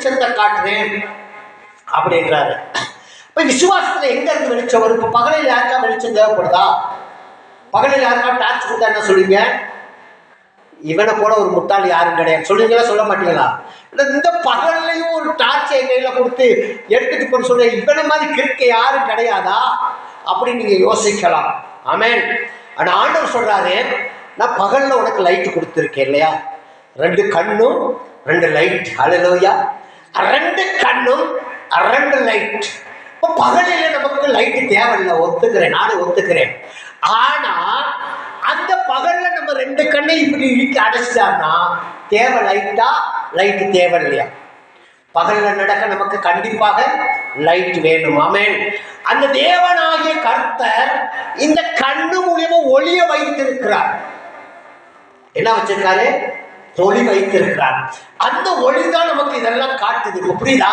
வெளிச்சத்தை காட்டுறேன் அப்படின்றாரு. இப்ப விசுவாசத்துல எங்க இருந்து வெளிச்சம் வரும்? இப்ப பகலில் யாருக்கா வெளிச்சம் தேவைப்படுதா? பகலில் யாருக்கா டார்ச் கொடுத்தா என்ன சொல்லுவீங்க? இவனை போல ஒரு முட்டாள் யாரும் கிடையாது சொல்லுவீங்களா, சொல்ல மாட்டீங்களா? இந்த பகல்லையும் ஒரு டார்ச்சை கையில கொடுத்து எடுத்துட்டு போய் சொல்ற இவனை மாதிரி கிறுக்க யாரும் கிடையாதா அப்படின்னு நீங்க யோசிக்கலாம். ஆமென். ஆனா ஆண்டவர் சொல்றாரு, நான் பகல்ல உனக்கு லைட் கொடுத்துருக்கேன் இல்லையா? 2 கண்ணும் 2 லைட். ஹல்லேலூயா. 2 கண்ணும் 2 லைட். இப்போ பகலில நமக்கு லைட் தேவையில்லை, ஒத்துக்கிறேன், நானும் ஒத்துக்கிறேன். ஆனா அந்த பகல்ல நம்ம 2 கண்ணை இப்படி இழுக்கி அடைச்சிட்டான்னா தேவை லைட்டா? லைட் தேவை இல்லையா? பகல்ல நடக்க நமக்கு கண்டிப்பாக லைட் வேணும். ஆமென். அந்த தேவனாகிய கர்த்தர் இந்த கண்ணு மூலியமா ஒளிய வைத்திருக்கிறார். என்ன வச்சிருக்காரு? ஒளி வைத்திருக்கிறார். அந்த ஒளி தான் நமக்கு இதெல்லாம் காட்டுது. புரியுதா?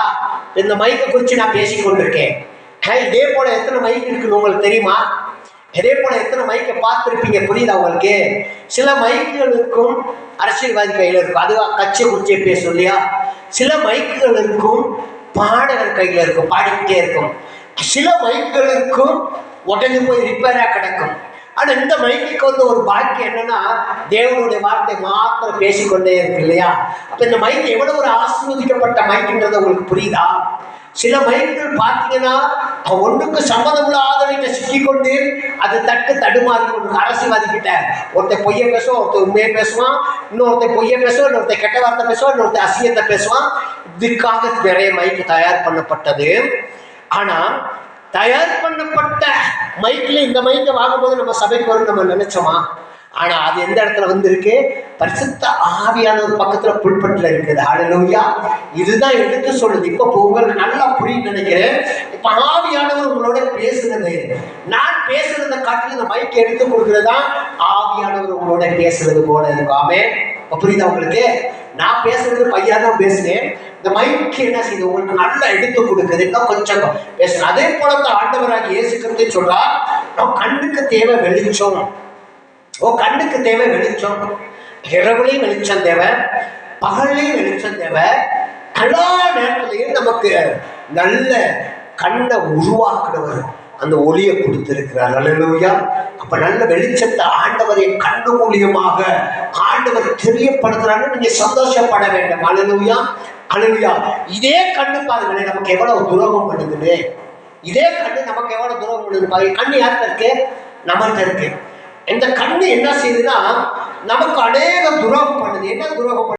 இந்த மைக்கை குறித்து நான் பேசிக்கொண்டிருக்கேன். இதே போல எத்தனை மைக் இருக்குன்னு உங்களுக்கு தெரியுமா? இதே போல எத்தனை மைக்கை பார்த்துருப்பீங்க. புரியுதா உங்களுக்கு? சில மைக்குகள் இருக்கும் அரசியல்வாதி கையில் இருக்கும், அது கட்சியை குறிச்சே பேசும் இல்லையா? சில மைக்குகள் இருக்கும் பாடகர் கையில் இருக்கும், பாடிக்கிட்டே இருக்கும். சில மைக்குகள் இருக்கும் உடனே போய் ரிப்பேரா கிடக்கும். ஆனா இந்த மைக்கு வந்து ஒரு பாக்கியம் என்னன்னா, தேவனுடைய வார்த்தை மாத்திரம் பேசிக்கொண்டே இருக்கு இல்லையா? அப்ப இந்த மைக்கு எவ்வளவு ஒரு ஆசீர்வதிக்கப்பட்ட மைக்குன்றது உங்களுக்கு புரியுதா? சில மைக்குகள் பார்த்தீங்கன்னா ஒன்றுக்கு சம்மதம் இல்லாதவங்க சிக்கிக்கொண்டு அது தடுமாறி கொண்டு அரசியல்வாதி கிட்ட ஒருத்தர் பொய்ய பேசுவான், ஒருத்தர் உண்மையை பேசுவான், இன்னொருத்தர் பொய்ய பேசுவான், இன்னொருத்தர் கெட்ட வார்த்தை பேசுவான், இன்னொருத்தர் அசிங்கத்தை பேசுவான். இதுக்காக நிறைய மைக்கு தயார் பண்ணப்பட்டது. ஆனா தயார் பண்ணப்பட்ட மைக்கில் இந்த மைக்கை வாங்கும்போது நம்ம சபைக்கு வரும் நம்ம நினைச்சோமா? ஆனா அது எந்த இடத்துல வந்து இருக்கு? பரிசுத்த ஆவியானவர் பக்கத்துல புல்பட்டில் இருக்குது. ஹல்லேலூயா. இதுதான் எடுத்து சொல்லுது. இப்ப உங்களுக்கு நல்லா புரியும் நினைக்கிறேன். இப்ப ஆவியானவர் உங்களோட பேசுறது, நான் பேசுறதை காட்டி இந்த மைக் எடுத்து கொடுக்கறதா ஆவியானவர் உங்களோட பேசுறது போல இருக்கும். ஆமென். புரியுதா உங்களுக்கு? நான் பேசுறது பையா தான் பேசுறேன். இந்த மைக்கு என்ன செய்யுது? உங்களுக்கு நல்லா எடுத்து கொடுக்குது. இன்னும் கொஞ்சம் பேசணும். அதே போலதான் ஆண்டவராக இயேசு கிறிஸ்து சொல்றார், நம்ம கண்ணுக்கு தேவை வெளிச்சம். கண்ணுக்கு தேவை வெளிச்சம். இரவுலையும் வெளிச்சம் தேவை, பகல்லையும் வெளிச்சம் தேவை. எல்லா நேரத்திலையும் நமக்கு நல்ல கண்ணை உருவாக்குறவர் அந்த ஒளியை கொடுத்திருக்கிறார். அல்லேலூயா. அப்ப நல்ல வெளிச்சத்தை ஆண்டவரை கண்ணு மூலியமாக ஆண்டவர் தெரியப்படுத்துறாங்க. நீங்க சந்தோஷப்பட வேண்டும். அல்லேலூயா. அல்லேலூயா. இதே கண்ணு பாருங்களேன் நமக்கு எவ்வளவு துரோகம் பண்ணுதுன்னு. இதே கண்ணு நமக்கு எவ்வளவு துரோகம் பண்ணுது பாருங்க. கண்ணு யார்கிட்ட இருக்கு? நம்மகிட்ட இருக்கு. இந்த கண்ணு என்ன செய்யுதுன்னா நமக்கு அநேக துரோகம் பண்ணுது. என்ன துரோகம்?